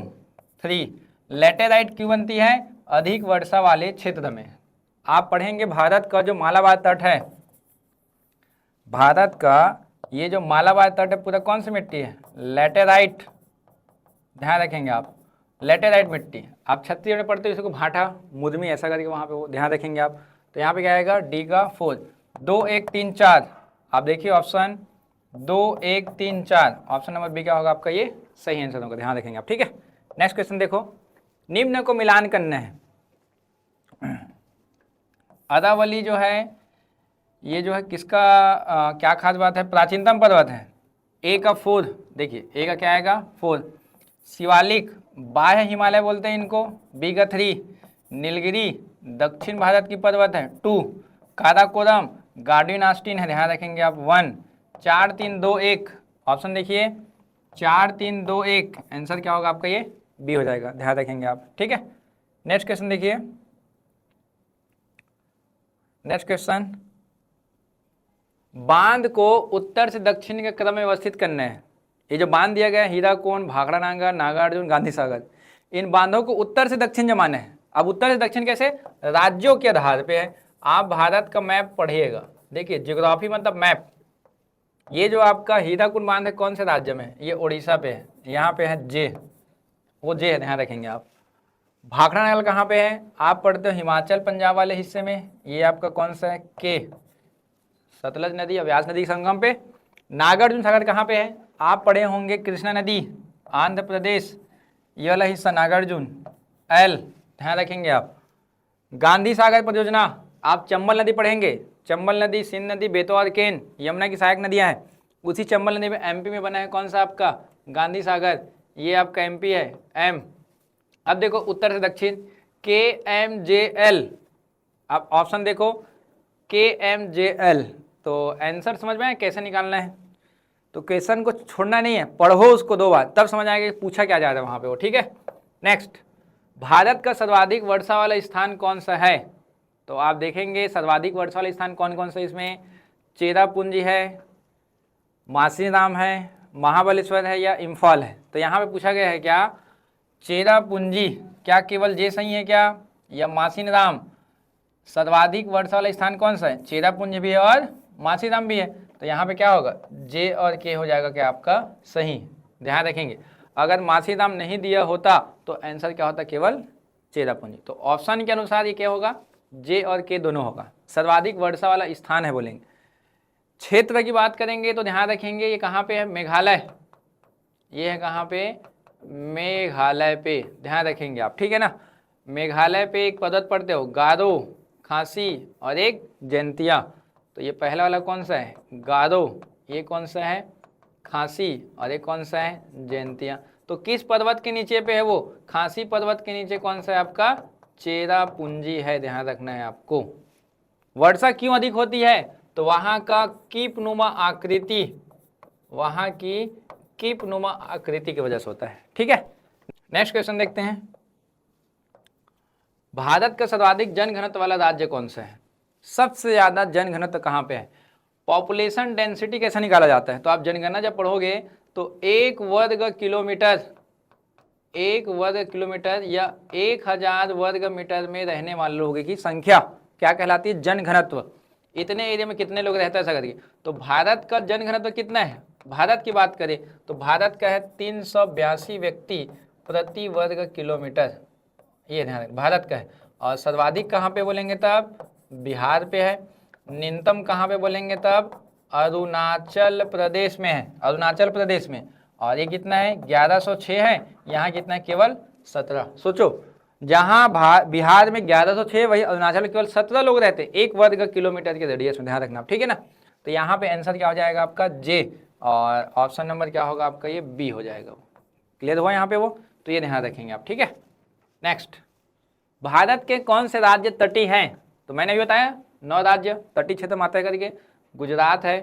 3। लैटेराइट क्यों बनती है, अधिक वर्षा वाले क्षेत्र में। आप पढ़ेंगे भारत का जो मालाबार तट है, भारत का ये जो मालाबार तट है पूरा कौन सी मिट्टी है, लैटेराइट। ध्यान रखेंगे आप, लैटेराइट मिट्टी। आप छत्तीसगढ़ में पढ़ते हो इसको भाटा, मुदमी, ऐसा करके वहाँ पे वो ध्यान रखेंगे आप। तो यहाँ पे क्या आएगा, D का 4। 2, 1, 3, 4, आप देखिए ऑप्शन 2, 1, 3, 4, ऑप्शन नंबर B क्या होगा आपका, ये सही आंसर होगा, ध्यान रखेंगे आप। ठीक है, नेक्स्ट क्वेश्चन देखो, निम्न को मिलान करना है। अरावली जो है ये जो है किसका क्या खास बात है, प्राचीनतम पर्वत है। A का 4, देखिए A का क्या आएगा, 4। शिवालिक, बाह्य हिमालय बोलते हैं इनको, B का 3। नीलगिरी दक्षिण भारत की पर्वत है, 2। काराकोरम गार्डियन आस्टीन है, ध्यान रखेंगे आप, 1। 4, 3, 2, 1, ऑप्शन देखिए 4, 3, 2, 1, आंसर क्या होगा आपका, ये B हो जाएगा, ध्यान रखेंगे आप। ठीक है, नेक्स्ट क्वेश्चन देखिए, नेक्स्ट क्वेश्चन, बांध को उत्तर से दक्षिण के क्रम में व्यवस्थित करना है। ये जो बांध दिया गया है, हीराकुंड, भाखड़ानागा, नागार्जुन, गांधी सागर, इन बांधों को उत्तर से दक्षिण जमाना है। अब उत्तर से दक्षिण कैसे, राज्यों के आधार पे है। आप भारत का मैप पढ़िएगा, देखिए ज्योग्राफी मतलब मैप। ये जो आपका हीराकुंड बांध है कौन से राज्य में है, ये उड़ीसा पे है, यहाँ पे है जे, वो जे है, ध्यान रखेंगे आप। भाखड़ानागा कहाँ पे है, आप पढ़ते हो हिमाचल पंजाब वाले हिस्से में, ये आपका कौन सा है, के, सतलज नदी और व्यास नदी के संगम पे। नागार्जुन सागर कहाँ पे है, आप पढ़े होंगे कृष्णा नदी, आंध्र प्रदेश, ये वाला हिस्सा नागार्जुन, एल, ध्यान रखेंगे आप। गांधी सागर परियोजना, आप चंबल नदी पढ़ेंगे, चंबल नदी, सिंध नदी, बेतवा और केन, यमुना की सहायक नदियां हैं। उसी चंबल नदी में MP में बना है कौन सा आपका, गांधी सागर, ये आपका MP है, M। अब देखो उत्तर से दक्षिण, KMJL, आप ऑप्शन देखो KMJL, तो आंसर समझ में आया कैसे निकालना है। तो क्वेश्चन को छोड़ना नहीं है, पढ़ो उसको 2 बार, तब समझ आएगा कि पूछा क्या जा रहा है वहाँ पे वो। ठीक है, नेक्स्ट, भारत का सर्वाधिक वर्षा वाला स्थान कौन सा है, तो आप देखेंगे सर्वाधिक वर्षा वाले स्थान कौन कौन से, इसमें चेरापूंजी है, मासीराम है, महाबलेश्वर है, या इम्फाल है। तो यहाँ पे पूछा गया है क्या, चेरापूंजी, क्या केवल जे सही है क्या, या मासीराम। सर्वाधिक वर्षा वाला स्थान कौन सा है, चेरापूंजी भी है और मासीराम भी है, तो यहाँ पे क्या होगा, जे और के हो जाएगा क्या आपका सही, ध्यान रखेंगे। अगर मासीराम नहीं दिया होता तो आंसर क्या होता, केवल चेरापूंजी। तो ऑप्शन के अनुसार ये क्या होगा, जे और के दोनों होगा, सर्वाधिक वर्षा वाला स्थान है बोलेंगे। क्षेत्र की बात करेंगे तो ध्यान रखेंगे ये कहाँ पे है, मेघालय, ये है कहाँ पे, मेघालय पे, ध्यान रखेंगे आप। ठीक है ना, मेघालय पे एक पर्वत पढ़ते हो, गारो, खासी और एक जैंतिया। तो ये पहला वाला कौन सा है, गारो, ये कौन सा है, खासी, और ये कौन सा है, जैंतिया। तो किस पर्वत के नीचे पे है वो, खासी पर्वत के नीचे कौन सा है आपका, चेरापूंजी है, ध्यान रखना है आपको। वर्षा क्यों अधिक होती है, तो वहाँ का कीपनुमा आकृति, वहाँ की कीपनुमा आकृति की वजह से होता है। ठीक है, नेक्स्ट क्वेश्चन देखते हैं, भारत का सर्वाधिक जनघनत्व वाला राज्य कौन सा है, सबसे ज्यादा जनघनत्व कहाँ पे है। पॉपुलेशन डेंसिटी कैसे निकाला जाता है, तो आप जनगणना जब पढ़ोगे तो 1 वर्ग किलोमीटर 1 वर्ग किलोमीटर या 1000 वर्ग मीटर में रहने वाले लोगों की संख्या क्या कहलाती है? जनघनत्व। इतने एरिया में कितने लोग रहते हैं ऐसा करिए। तो भारत का जनघनत्व कितना है? भारत की बात करें तो भारत का है 382 व्यक्ति प्रति वर्ग किलोमीटर, ये ध्यान रखें, भारत का है। और सर्वाधिक कहाँ पे बोलेंगे तब? बिहार पे है। न्यूनतम कहाँ पे बोलेंगे तब? अरुणाचल प्रदेश में है, अरुणाचल प्रदेश में। और ये कितना है? 1106 है। यहाँ कितना है? केवल 17। सोचो, जहाँ बिहार में 1106, वही अरुणाचल में केवल 17 लोग रहते हैं 1 वर्ग किलोमीटर के रेडियस में, ध्यान रखना, ठीक है ना। तो यहाँ पे आंसर क्या हो जाएगा आपका? जे। और ऑप्शन नंबर क्या होगा आपका? ये बी हो जाएगा। क्लियर हुआ यहाँ पे वो? तो ये ध्यान रखेंगे आप, ठीक है। नेक्स्ट, भारत के कौन से राज्य तटीय हैं? तो मैंने भी बताया 9 राज्य तटीय क्षेत्र मात्रा करके। गुजरात है,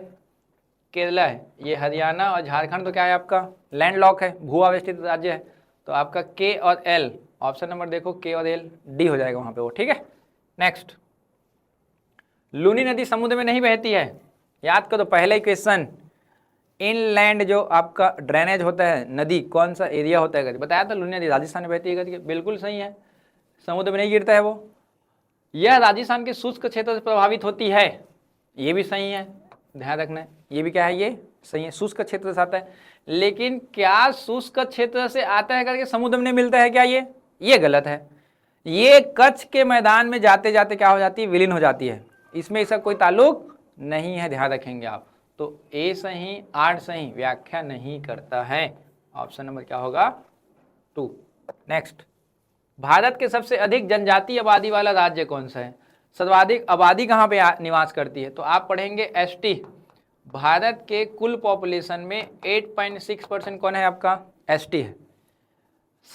केरला है, ये हरियाणा और झारखंड तो क्या है आपका? लैंडलॉक है, भू अवस्थित राज्य है। तो आपका के और एल, ऑप्शन नंबर देखो के और एल, डी हो जाएगा वहां पे वो, ठीक है। नेक्स्ट, लूनी नदी समुद्र में नहीं बहती है। याद करो पहले ही क्वेश्चन, इनलैंड जो आपका ड्रेनेज होता है नदी, कौन सा एरिया होता है? बताया था लूनी नदी राजस्थान में बहती है करके, बिल्कुल सही है, समुद्र में नहीं गिरता है वो। यह राजस्थान के शुष्क क्षेत्र से प्रभावित होती है, ये भी सही है, ध्यान रखना है। ये भी क्या है? ये सही है, शुष्क क्षेत्र से आता है। लेकिन क्या शुष्क क्षेत्र से आता है करके समुद्र में नहीं मिलता है क्या? ये गलत है। ये कच्छ के मैदान में जाते जाते क्या हो जाती है? विलीन हो जाती है। इसमें इसका कोई ताल्लुक नहीं है, ध्यान रखेंगे आप। तो ए सही, 8 सही, व्याख्या नहीं करता है। ऑप्शन नंबर क्या होगा? 2। नेक्स्ट, भारत के सबसे अधिक जनजातीय आबादी वाला राज्य कौन सा है? सर्वाधिक आबादी कहाँ पे निवास करती है? तो आप पढ़ेंगे एसटी। भारत के कुल पॉपुलेशन में 8.6% कौन है आपका? एसटी है।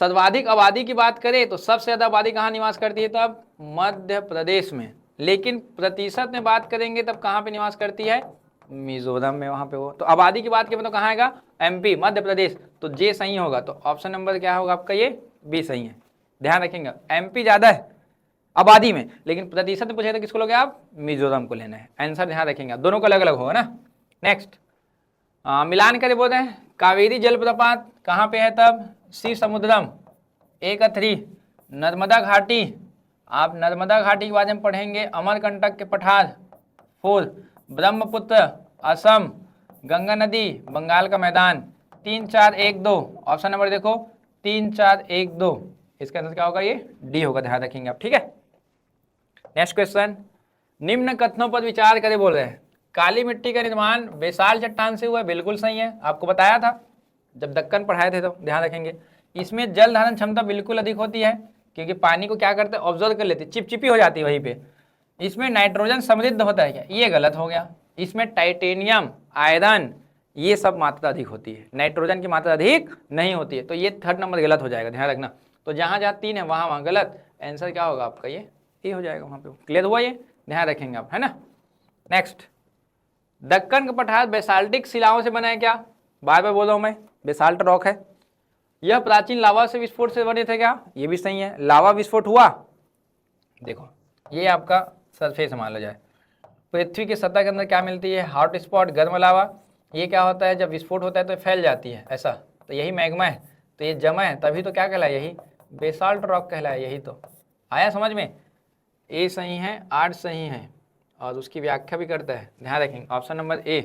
सर्वाधिक आबादी की बात करें तो सबसे ज्यादा आबादी कहाँ निवास करती है तब? मध्य प्रदेश में। लेकिन प्रतिशत में बात करेंगे तब कहाँ पे निवास करती है? मिजोरम में, वहां पे वो। तो आबादी की बात करें तो कहाँ आएगा? एमपी, मध्य प्रदेश। तो जे सही होगा। तो ऑप्शन नंबर क्या होगा आपका? ये बी सही है, ध्यान रखेंगे। एमपी ज्यादा है आबादी में, लेकिन प्रतिशत में पूछे तो किसको लोगे आप? मिजोरम को लेना है आंसर, ध्यान रखेंगे। दोनों का अलग अलग होगा ना। नेक्स्ट, मिलान कर बोलते हैं, कावेरी जलप्रपात कहाँ पे है तब? सी समुद्रम, 1 और 3। नर्मदा घाटी, आप नर्मदा घाटी के बारे में पढ़ेंगे। अमरकंटक के पठार, 4। ब्रह्मपुत्र, असम। गंगा नदी, बंगाल का मैदान। 3, 4, 1, 2। ऑप्शन नंबर देखो 3, 4, 1, 2। इसका आंसर क्या होगा? ये डी होगा, ध्यान रखेंगे आप, ठीक है। नेक्स्ट क्वेश्चन, निम्न कथनों पर विचार करें बोल रहे हैं। काली मिट्टी का निर्माण बेसाल चट्टान से हुआ है, बिल्कुल सही है, आपको बताया था जब दक्कन पढ़ाए थे तो, ध्यान रखेंगे। इसमें जल धारण क्षमता बिल्कुल अधिक होती है, क्योंकि पानी को क्या करते हैं? ऑब्जर्व कर लेते, चिपचिपी हो जाती है वहीं पे। इसमें नाइट्रोजन समृद्ध होता है क्या? ये गलत हो गया। इसमें टाइटेनियम, आयरन, ये सब मात्रा अधिक होती है, नाइट्रोजन की मात्रा अधिक नहीं होती है। तो ये 3rd नंबर गलत हो जाएगा, ध्यान रखना। तो जहाँ जहाँ 3 है वहाँ गलत, आंसर क्या होगा आपका? ये हो जाएगा वहाँ पे। क्लियर हुआ ये? ध्यान रखेंगे आप, है ना। नेक्स्ट, दक्कन का पठार बेसाल्टिक शिलाओं से बना है क्या? बार बार बोल रहा हूँ मैं, बेसाल्ट रॉक है। यह प्राचीन लावा से विस्फोट से बने थे क्या? ये भी सही है, लावा विस्फोट हुआ। देखो ये आपका सरफेस मान लो जाए, पृथ्वी की सतह के अंदर क्या मिलती है? हॉट स्पॉट, गर्म लावा। ये क्या होता है? जब विस्फोट होता है तो फैल जाती है ऐसा, तो यही मैग्मा है। तो ये जमा है, तभी तो क्या कहलाए? यही बेसाल्ट रॉक कहलाए। यही तो आया समझ में? ए सही है, 8 सही है, और उसकी व्याख्या भी करता है, ध्यान रखेंगे। Option number A.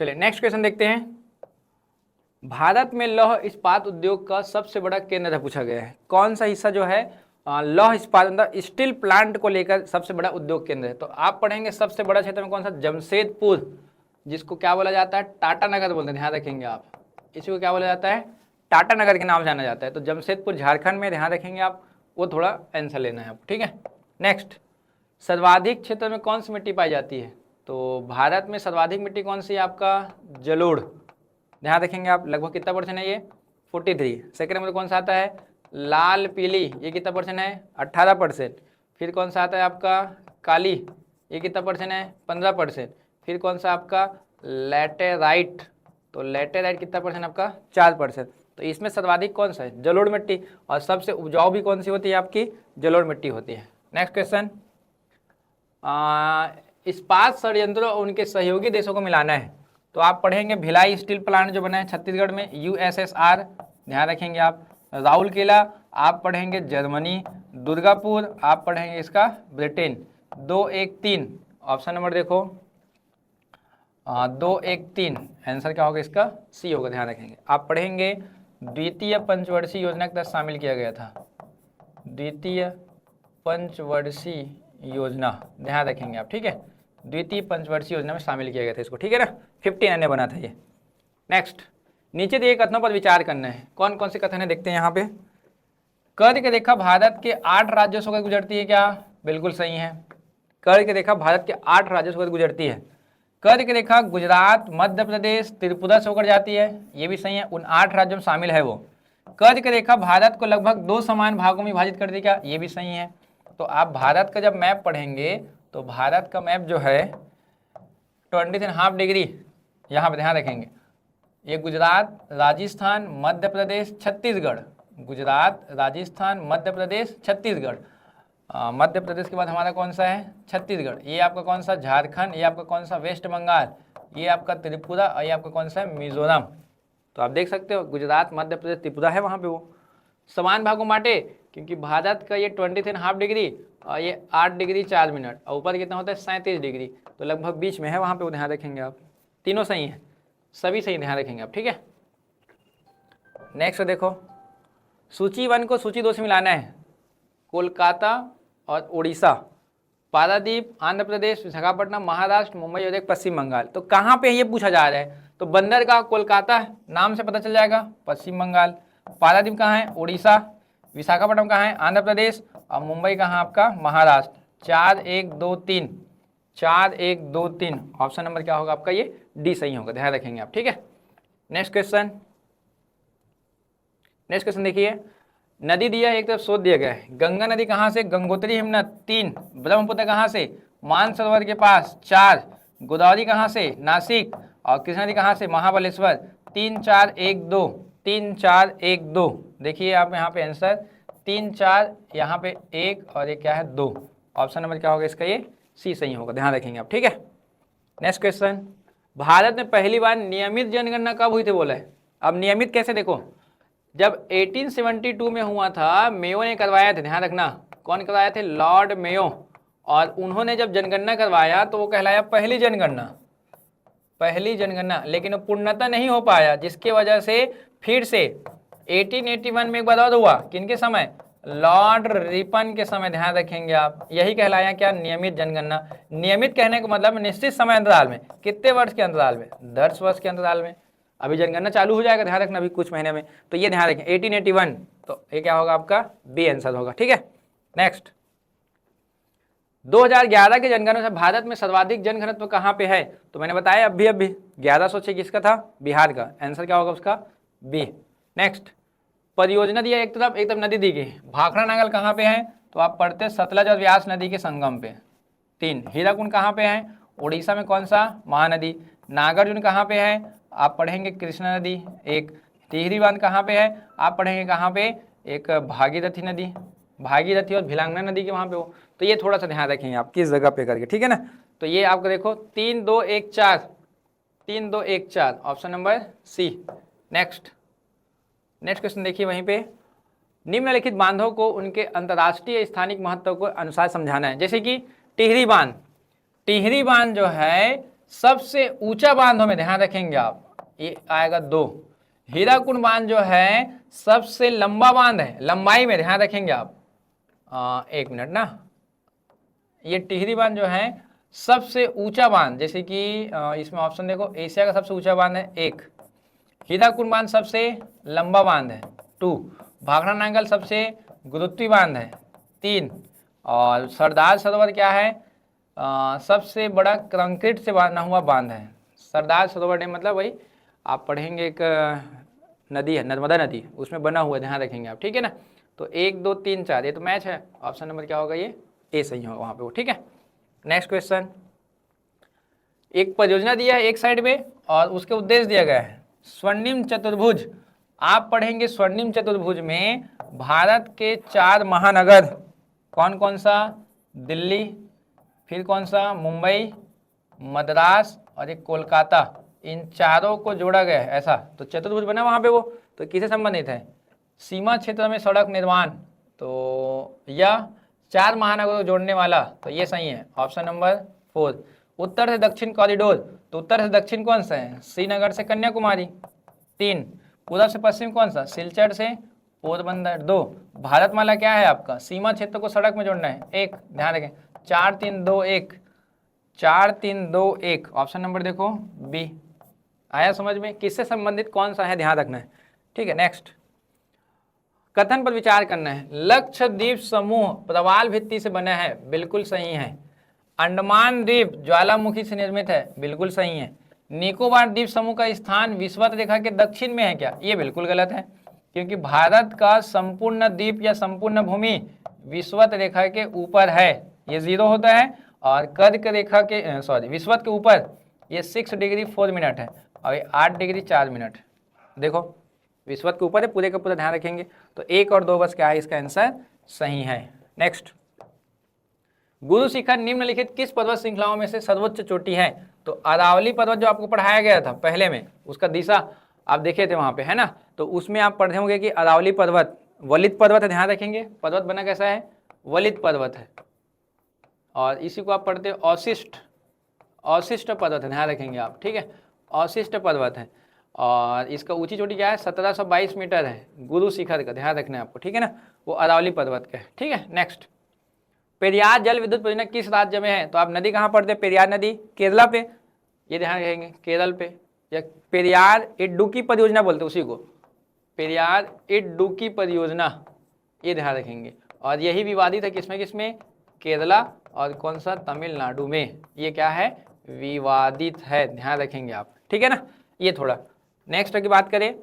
चलिए नेक्स्ट क्वेश्चन देखते हैं। भारत में लौह इस्पात उद्योग का सबसे बड़ा केंद्र पूछा गया है। कौन सा हिस्सा जो है लौह इस्पात स्टील प्लांट को लेकर सबसे बड़ा उद्योग केंद्र है? तो आप पढ़ेंगे सबसे बड़ा क्षेत्र में कौन सा? जमशेदपुर, जिसको क्या बोला जाता है? टाटा नगर बोलते हैं, ध्यान रखेंगे आप। इसी को क्या बोला जाता है? टाटा नगर के नाम जाना जाता है। तो जमशेदपुर झारखंड में, ध्यान रखेंगे आप, वो थोड़ा आंसर लेना है आप, ठीक है। नेक्स्ट, सर्वाधिक क्षेत्र में कौन सी मिट्टी पाई जाती है? तो भारत में सर्वाधिक मिट्टी कौन सी है आपका? जलोढ़, ध्यान रखेंगे आप। लगभग कितना % है ये? 43। सेकेंड नंबर कौन सा आता है? लाल पीली, ये कितना % है? 18%। फिर कौन सा आता है आपका? काली, ये कितना % है? 15%। फिर कौन सा आपका? लैटेराइट, तो लैटेराइट कितना % आपका? 4%। तो इसमें सर्वाधिक कौन सा है? जलोढ़ मिट्टी। और सबसे उपजाऊ भी कौन सी होती है आपकी? जलोढ़ मिट्टी होती है। नेक्स्ट क्वेश्चन, इस्पात षड्यंत्रों और उनके सहयोगी देशों को मिलाना है। तो आप पढ़ेंगे भिलाई स्टील प्लांट जो बना है छत्तीसगढ़ में, USSR, ध्यान रखेंगे आप। राउरकेला आप पढ़ेंगे जर्मनी, दुर्गापुर आप पढ़ेंगे इसका ब्रिटेन। 2 1 3 ऑप्शन नंबर देखो 2 1 3 आंसर क्या होगा इसका सी होगा, ध्यान रखेंगे। आप पढ़ेंगे द्वितीय पंचवर्षीय योजना के तहत शामिल किया गया था, द्वितीय पंचवर्षीय योजना, ध्यान रखेंगे आप, ठीक है। द्वितीय पंचवर्षीय योजना में शामिल किया गया था इसको, ठीक है ना। 15 अन्य बना था ये। नेक्स्ट, नीचे दिए कथनों पर विचार करना है। कौन कौन से कथन है देखते हैं यहाँ पे। कर्क रेखा भारत के 8 राज्यों से होकर गुजरती है क्या? बिल्कुल सही है। कर्क रेखा भारत के 8 राज्यों से होकर गुजरती है। कर्क रेखा गुजरात, मध्य प्रदेश, त्रिपुरा से होकर जाती है, ये भी सही है, उन 8 राज्यों में शामिल है वो। कर्क रेखा भारत को लगभग 2 समान भागों में विभाजित कर दी क्या? ये भी सही है। तो आप भारत का जब मैप पढ़ेंगे तो भारत का मैप जो है 20.5 डिग्री यहाँ पर ध्यान रखेंगे, ये गुजरात, राजस्थान, मध्य प्रदेश, छत्तीसगढ़, गुजरात, राजस्थान, मध्य प्रदेश, छत्तीसगढ़, मध्य प्रदेश के बाद हमारा कौन सा है? छत्तीसगढ़। ये आपका कौन सा? झारखंड। ये आपका कौन सा? वेस्ट बंगाल। ये आपका त्रिपुरा और ये आपका कौन सा है? मिजोरम। तो आप देख सकते हो गुजरात, मध्य प्रदेश, त्रिपुरा है वहाँ पे वो समान भागों माटे, क्योंकि भारत का ये 20.5 डिग्री और ये 8 डिग्री 4 मिनट और ऊपर कितना होता है? 37 डिग्री, तो लगभग बीच में है वहाँ पे वो, ध्यान रखेंगे आप। तीनों सही हैं, सभी सही, ध्यान रखेंगे आप, ठीक है। नेक्स्ट देखो, सूची 1 को सूची 2 से मिलाना है। कोलकाता और उड़ीसा, पारादीप आंध्र प्रदेश, विशाखापट्टनम महाराष्ट्र, मुंबई और एक पश्चिम बंगाल। तो कहाँ पे ये पूछा जा रहा है? तो बंदरगाह कोलकाता नाम से पता चल जाएगा, पश्चिम बंगाल। पारादीप कहाँ है? उड़ीसा। विशाखापट्टनम कहाँ है? आंध्र प्रदेश। और मुंबई कहाँ आपका? महाराष्ट्र। 4 1 2 3, 4 1 2 3 ऑप्शन नंबर क्या होगा आपका? ये डी सही होगा, ध्यान रखेंगे आप, ठीक है। नेक्स्ट क्वेश्चन, नेक्स्ट क्वेश्चन देखिए। नदी दिया एक तरफ शोध दिया गया है। गंगा नदी कहाँ से? गंगोत्री हिमनद। 3 ब्रह्मपुत्र कहाँ से? मानसरोवर के पास। 4 गोदावरी कहाँ से? नासिक। और कृष्णा नदी कहाँ से? महाबलेश्वर। 3 4 1 2, 3 4 1 2, देखिए आप यहाँ पे आंसर 3 4, यहाँ पे 1 और ये क्या है? 2। ऑप्शन नंबर क्या होगा इसका? ये सी सही होगा, ध्यान रखेंगे आप, ठीक है। नेक्स्ट क्वेश्चन, भारत में पहली बार नियमित जनगणना कब हुई थी बोला है। अब नियमित कैसे देखो, जब 1872 में हुआ था, मेयो ने करवाया था, ध्यान रखना। कौन करवाया थे? Lord Mayo. और उन्होंने जब जनगणना करवाया तो वो कहलाया पहली जनगणना, पहली जनगणना, लेकिन वो पूर्णतः नहीं हो पाया, जिसके वजह से फिर से 1881 में एक बार और हुआ। किनके समय? लॉर्ड रिपन के समय, ध्यान रखेंगे आप। यही कहलाया क्या? नियमित जनगणना। नियमित कहने का मतलब निश्चित समय अंतराल में। कितने वर्ष के अंतराल में? 10 वर्ष के अंतराल में। अभी जनगणना चालू हो जाएगा, ध्यान रखना, अभी कुछ महीने में। तो ये ध्यान रखें 1881, तो ये क्या होगा आपका? बी आंसर होगा, ठीक है। नेक्स्ट, 2011 के जनगणना से भारत में सर्वाधिक जनघनत्व कहाँ पे है? तो मैंने बताया अभी 1106 किसका था? बिहार का। आंसर क्या होगा उसका? बी। नेक्स्ट, परियोजना दिया एक तरफ नदी दी गई। भाखड़ा नांगल कहाँ पे है? तो आप पढ़ते सतलज और व्यास नदी के संगम पे। 3 हीराकुंड कहाँ पे है? उड़ीसा में। कौन सा? महानदी। नागार्जुन कहाँ पे है? आप पढ़ेंगे कृष्णा नदी। 1 टिहरी बांध कहाँ पे है? आप पढ़ेंगे कहाँ पे? एक भागीरथी नदी, भागीरथी और भिलांगना नदी के वहाँ पे हो। तो ये थोड़ा सा ध्यान रखेंगे आप किस जगह पे करके, ठीक है ना। तो ये आपको देखो 3 2 1 4, 3 2 1 4 option number C. Next question देखिए वहीं पे, निम्नलिखित बांधों को उनके अंतर्राष्ट्रीय स्थानिक महत्व को अनुसार समझाना है। जैसे कि टिहरी बांध, टिहरी बांध जो है सबसे ऊंचा बांधों में, ध्यान रखेंगे आप, ये आएगा 2। हीराकुंड बांध जो है सबसे लंबा बांध है, लंबाई में, ध्यान रखेंगे आप। 1 मिनट ना, ये टिहरी बांध जो है सबसे ऊंचा बांध, जैसे कि इसमें ऑप्शन देखो, एशिया का सबसे ऊंचा बांध है 1, हीराकुंड बांध सबसे लंबा बांध है 2, भाखड़ा नांगल सबसे गुरुत्वीय बांध है 3, और सरदार सरोवर क्या है? सबसे बड़ा कंक्रीट से बना हुआ बांध है। सरदार सरोवर डैम मतलब वही आप पढ़ेंगे, एक नदी है नर्मदा नदी, उसमें बना हुआ है, ध्यान रखेंगे आप, ठीक है ना। तो 1 2 3 4 ये तो मैच है, ऑप्शन नंबर क्या होगा? ये ए सही होगा वहाँ पे वो, ठीक है। नेक्स्ट क्वेश्चन, एक परियोजना दिया है एक साइड में और उसके उद्देश्य दिया गया है स्वर्णिम चतुर्भुज। आप पढ़ेंगे स्वर्णिम चतुर्भुज में भारत के 4 महानगर, कौन कौन सा? दिल्ली, फिर कौन सा? मुंबई, मद्रास और एक कोलकाता, इन चारों को जोड़ा गया है ऐसा, तो चतुर्भुज बना वहाँ पे वो। तो किससे संबंधित है? सीमा क्षेत्र में सड़क निर्माण, तो यह 4 महानगरों को जोड़ने वाला, तो ये सही है ऑप्शन नंबर 4। उत्तर से दक्षिण कॉरिडोर, तो उत्तर से दक्षिण कौन सा है? श्रीनगर से कन्याकुमारी। 3। पूर्व से पश्चिम कौन सा? सिलचर से पोरबंदर। 2। भारतमाला क्या है आपका? सीमा क्षेत्र को सड़क में जोड़ना है। 1, ध्यान रखें। 4 3 2 1, 4 3 2 1, ऑप्शन नंबर देखो बी। आया समझ में? किससे संबंधित कौन सा है ध्यान रखना है, ठीक है। नेक्स्ट, कथन पर विचार करना है। लक्षद्वीप समूह प्रवाल भित्ति से बना है, बिल्कुल सही है। अंडमान द्वीप ज्वालामुखी से निर्मित है, बिल्कुल सही है। निकोबार द्वीप समूह का स्थान विषुवत रेखा के दक्षिण में है क्या? ये बिल्कुल गलत है, क्योंकि भारत का संपूर्ण द्वीप या संपूर्ण भूमि विषुवत रेखा के ऊपर है, ये 0 होता है। और कर्क रेखा के विषुवत के ऊपर ये 6 डिग्री 4 मिनट है, और ये 8 डिग्री 4 मिनट। देखो विषुवत के ऊपर है, पूरे का पूरा ध्यान रखेंगे। तो 1 और 2 बस क्या है, इसका आंसर सही है। नेक्स्ट, गुरु शिखर निम्नलिखित किस पर्वत श्रृंखलाओं में से सर्वोच्च चोटी है? तो अरावली पर्वत जो आपको पढ़ाया गया था पहले में, उसका दिशा आप देखे थे वहां पे, है ना। तो उसमें आप पढ़े होंगे कि अरावली पर्वत वलित पर्वत है, ध्यान रखेंगे। पर्वत बना कैसा है? वलित पर्वत है। और इसी को आप पढ़ते हो अवशिष्ट पर्वत है, ध्यान रखेंगे आप, ठीक है। अवशिष्ट पर्वत है, और इसका ऊंची चोटी क्या है? 1722 मीटर है, गुरु शिखर का, ध्यान रखना है आपको, ठीक है ना। वो अरावली पर्वत का है, ठीक है। नेक्स्ट, पेरियार जल विद्युत परियोजना किस राज्य में है? तो आप नदी कहाँ पढ़ते हैं? पेरियार नदी केरला पे, ये ध्यान रखेंगे, केरल पे। या पेरियार इडुक्की परियोजना बोलते हैं उसी को, पेरियार इडुक्की परियोजना, ये ध्यान रखेंगे। और यही विवादित है किसमें किसमें? केरला और कौन सा? तमिलनाडु में। ये क्या है? विवादित है, ध्यान रखेंगे आप, ठीक है ना। ये थोड़ा नेक्स्ट की बात करें,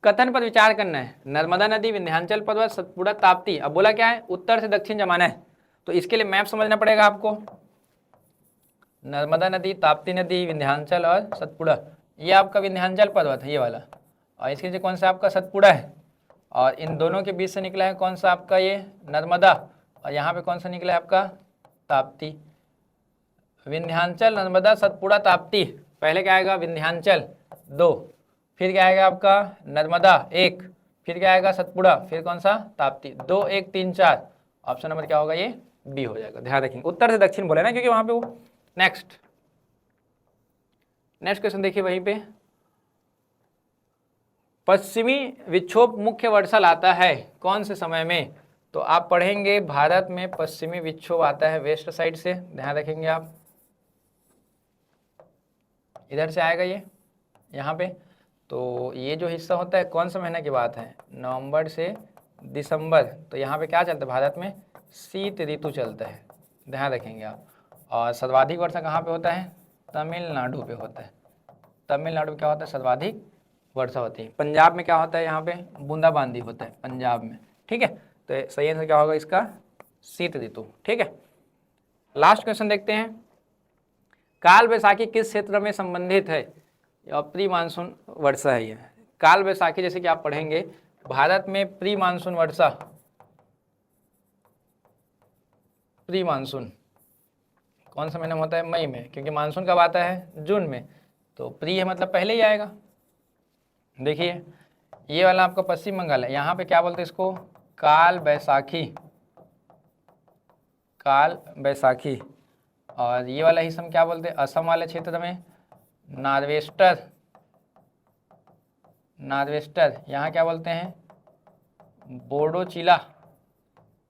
कथन पर विचार करना है। नर्मदा नदी, विंध्याचल पर्वत, सतपुड़ा, ताप्ती। अब बोला क्या है? उत्तर से दक्षिण जमाना है, तो इसके लिए मैप समझना पड़ेगा आपको। नर्मदा नदी, ताप्ती नदी, विंध्याचल और सतपुड़ा, ये आपका विंध्याचल पर्वत है ये वाला, और इसके नीचे कौन सा आपका? सतपुड़ा है। और इन दोनों के बीच से निकला है कौन सा आपका? ये नर्मदा। और यहाँ पे कौन सा निकला है आपका? ताप्ती। विंध्याचल, नर्मदा, सतपुड़ा, ताप्ती। पहले क्या आएगा? विंध्याचल 2, फिर क्या आएगा आपका? नर्मदा 1, फिर क्या आएगा? सतपुड़ा, फिर कौन सा? ताप्ती। 2 1 3 4, ऑप्शन नंबर क्या होगा? ये बी हो जाएगा, ध्यान रखेंगे। उत्तर से दक्षिण बोले ना, क्योंकि वहां पे वो। नेक्स्ट क्वेश्चन देखिए वहीं पे, पश्चिमी विक्षोभ मुख्य वर्षा लाता है कौन से समय में? तो आप पढ़ेंगे भारत में पश्चिमी विक्षोभ आता है वेस्ट साइड से, ध्यान रखेंगे आप, इधर से आएगा ये यहाँ पे। तो ये जो हिस्सा होता है कौन सा महीना की बात है? नवंबर से दिसंबर। तो यहाँ पे क्या चलता है भारत में? शीत ऋतु चलता है, ध्यान रखेंगे आप। और सर्वाधिक वर्षा कहाँ पे होता है? तमिलनाडु पे होता है। तमिलनाडु में क्या होता है? सर्वाधिक वर्षा होती है। पंजाब में क्या होता है? यहाँ पे बूंदाबांदी होता है पंजाब में, ठीक है। तो सही आंसर क्या होगा इसका? शीत ऋतु, ठीक है। लास्ट क्वेश्चन देखते हैं, काल वैसाखी किस क्षेत्र में संबंधित है? प्री मानसून वर्षा है ये। काल वैसाखी जैसे कि आप पढ़ेंगे भारत में प्री मानसून वर्षा, प्री मानसून कौन सा महीना में होता है? मई में, क्योंकि मानसून कब आता है? जून में। तो प्री है मतलब पहले ही आएगा। देखिए ये वाला आपका पश्चिम बंगाल है, यहाँ पे क्या बोलते हैं इसको? काल बैसाखी, काल बैसाखी। और ये वाला हिस्सा में क्या बोलते हैं? असम वाले क्षेत्र में नार्वेस्टर, नार्वेस्टर। यहाँ क्या बोलते हैं? बोडोचिला,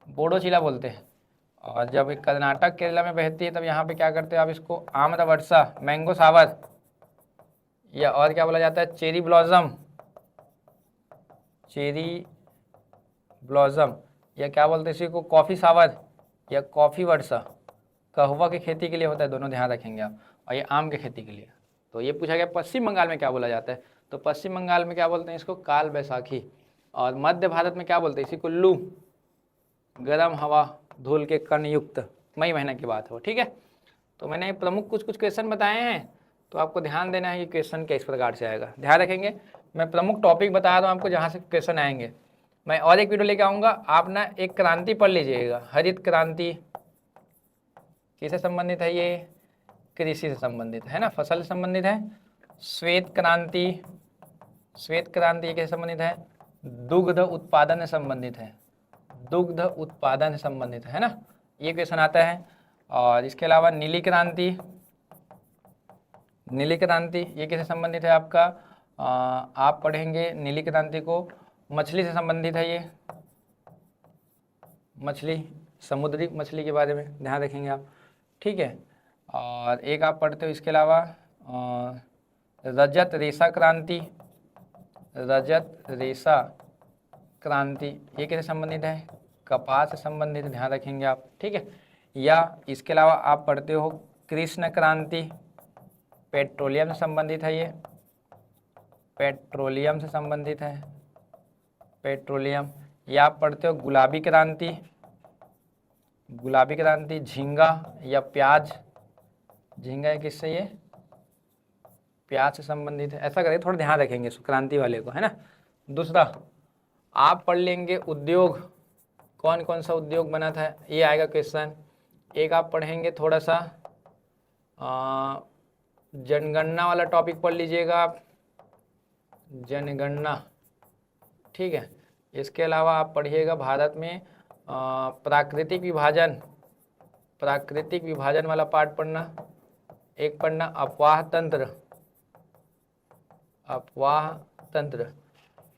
बोडोचिला बोलते हैं। और जब कर्नाटक केरला में बहती है तब यहाँ पे क्या करते हैं आप? इसको आम्र वर्षा, मैंगो सावर, या और क्या बोला जाता है? चेरी ब्लॉसम, चेरी ब्लॉसम, या क्या बोलते हैं इसी को? कॉफ़ी सावर या कॉफ़ी वर्षा। कहवा की खेती के लिए होता है दोनों, ध्यान रखेंगे आप। और ये आम की खेती के लिए। तो ये पूछा गया पश्चिम बंगाल में क्या बोला जाता है? तो पश्चिम बंगाल में क्या बोलते हैं इसको? काल बैसाखी। और मध्य भारत में क्या बोलते हैं इसी को? लू, गर्म हवा, धूल के कण युक्त। मई महीने की बात हो, ठीक है। तो मैंने प्रमुख कुछ कुछ बताए हैं, तो आपको ध्यान देना है कि क्वेश्चन किस प्रकार से आएगा, ध्यान रखेंगे। मैं प्रमुख टॉपिक बता रहा हूँ आपको जहाँ से क्वेश्चन आएंगे। मैं और एक वीडियो लेके आऊँगा, आप ना एक क्रांति पढ़ लीजिएगा, हरित क्रांति। किससे संबंधित है ये? कृषि से संबंधित है ना, फसल से संबंधित है। श्वेत क्रांति, श्वेत क्रांति किससे संबंधित है? दुग्ध उत्पादन से संबंधित है, दुग्ध उत्पादन से संबंधित है ना, ये क्वेश्चन आता है। और इसके अलावा नीली क्रांति, नीली क्रांति ये किससे संबंधित है आपका, आप पढ़ेंगे नीली क्रांति को, मछली से संबंधित है ये, मछली, समुद्री मछली के बारे में ध्यान रखेंगे आप, ठीक है। और एक आप पढ़ते हो इसके अलावा रजत रेशा क्रांति, रजत रेशा क्रांति ये किससे संबंधित है, कपास से संबंधित, ध्यान रखेंगे आप, ठीक है। या इसके अलावा आप पढ़ते हो कृष्ण क्रांति, पेट्रोलियम से संबंधित है ये, पेट्रोलियम से संबंधित है, पेट्रोलियम। या आप पढ़ते हो गुलाबी क्रांति, गुलाबी क्रांति झींगा या प्याज, झींगा है किससे, ये प्याज से संबंधित है, ऐसा करके थोड़ा ध्यान रखेंगे क्रांति वाले को, है ना। दूसरा आप पढ़ लेंगे उद्योग, कौन कौन सा उद्योग बना था, ये आएगा क्वेश्चन। एक आप पढ़ेंगे थोड़ा सा जनगणना वाला टॉपिक पढ़ लीजिएगा आप, जनगणना, ठीक है। इसके अलावा आप पढ़िएगा भारत में प्राकृतिक विभाजन, प्राकृतिक विभाजन वाला पार्ट पढ़ना। एक पढ़ना अफवाह तंत्र, अफवाह तंत्र।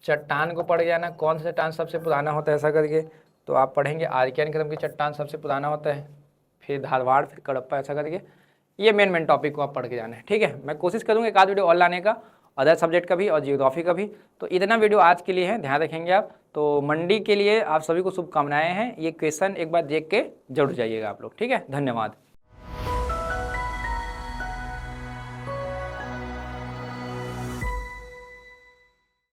चट्टान को पढ़ जाना, कौन सा चट्टान सबसे पुराना होता है, ऐसा करके तो आप पढ़ेंगे आर्कियन क्रम की चट्टान सबसे पुराना होता है, फिर धारवाड़, फिर कडप्पा, ऐसा करके ये मेन टॉपिक को आप पढ़ के जाना है, ठीक है। मैं कोशिश करूँगा एक आध वीडियो और लाने का, अदर सब्जेक्ट का भी और जियोग्राफी का भी। तो इतना वीडियो आज के लिए है, ध्यान रखेंगे आप। तो मंडी के लिए आप सभी को शुभकामनाएं हैं। ये क्वेश्चन एक बार देख के जरूर जाइएगा आप लोग, ठीक है। धन्यवाद।